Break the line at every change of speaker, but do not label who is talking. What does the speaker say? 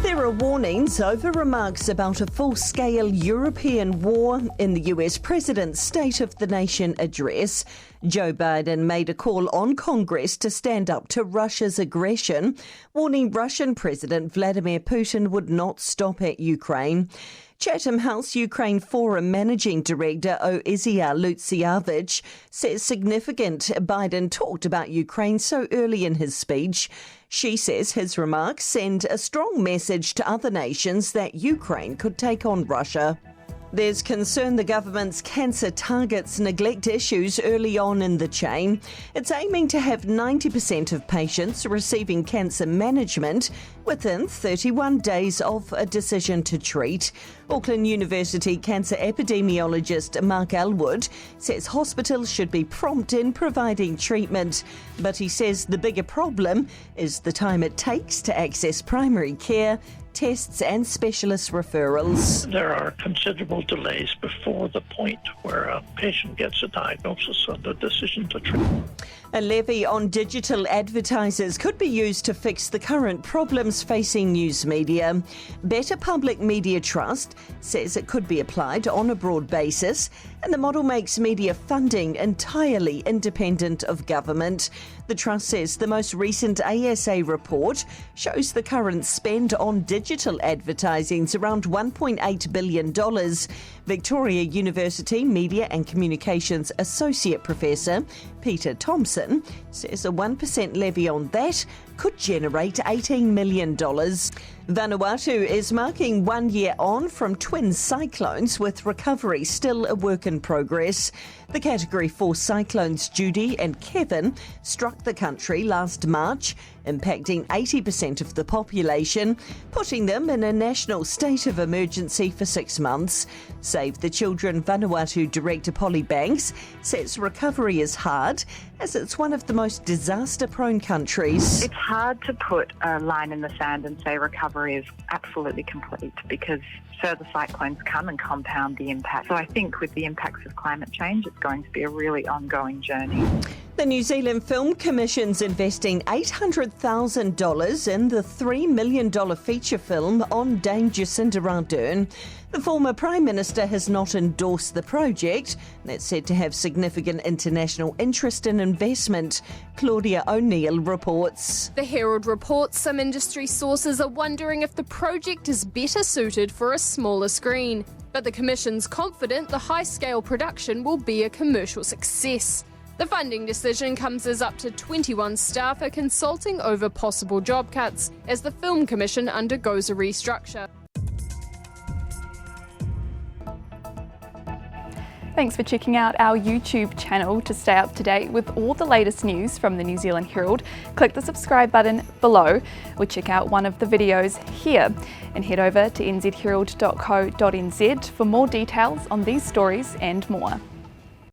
There are warnings over remarks about a full-scale European war in the US President's State of the Nation address. Joe Biden made a call on Congress to stand up to Russia's aggression, warning Russian President Vladimir Putin would not stop at Ukraine. Chatham House Ukraine Forum Managing Director nzherald.co.nz says significant Biden talked about Ukraine so early in his speech. She says his remarks send a strong message to other nations that Ukraine could take on Russia. There's concern the government's cancer targets neglect issues early on in the chain. It's aiming to have 90% of patients receiving cancer management within 31 days of a decision to treat. Auckland University cancer epidemiologist Mark Elwood says hospitals should be prompt in providing treatment, but he says the bigger problem is the time it takes to access primary care, tests and specialist referrals.
There are considerable delays before the point where a patient gets a diagnosis and a decision to treat.
A levy on digital advertisers could be used to fix the current problems facing news media. Better Public Media Trust says it could be applied on a broad basis, and the model makes media funding entirely independent of government. The trust says the most recent ASA report shows the current spend on digital advertising is around $1.8 billion. Victoria University Media and Communications Associate Professor Peter Thompson says a 1% levy on that could generate $18 million. Vanuatu is marking 1 year on from twin cyclones, with recovery still a work in progress. The Category 4 cyclones Judy and Kevin struck the country last March, impacting 80% of the population, putting them in a national state of emergency for 6 months. Save the Children Vanuatu director Polly Banks says recovery is hard, as it's one of the most disaster-prone countries.
It's hard to put a line in the sand and say recovery is absolutely complete, because further cyclones come and compound the impact. So I think with the impacts of climate change, it's going to be a really ongoing journey.
The New Zealand Film Commission's investing $800,000 in the $3 million feature film on Dame Jacinda Ardern. The former Prime Minister has not endorsed the project. That's said to have significant international interest and investment. Claudia O'Neill reports.
The Herald reports some industry sources are wondering if the project is better suited for a smaller screen. But the Commission's confident the high-scale production will be a commercial success. The funding decision comes as up to 21 staff are consulting over possible job cuts as the Film Commission undergoes a restructure.
Thanks for checking out our YouTube channel to stay up to date with all the latest news from the New Zealand Herald. Click the subscribe button below or check out one of the videos here, and head over to nzherald.co.nz for more details on these stories and more.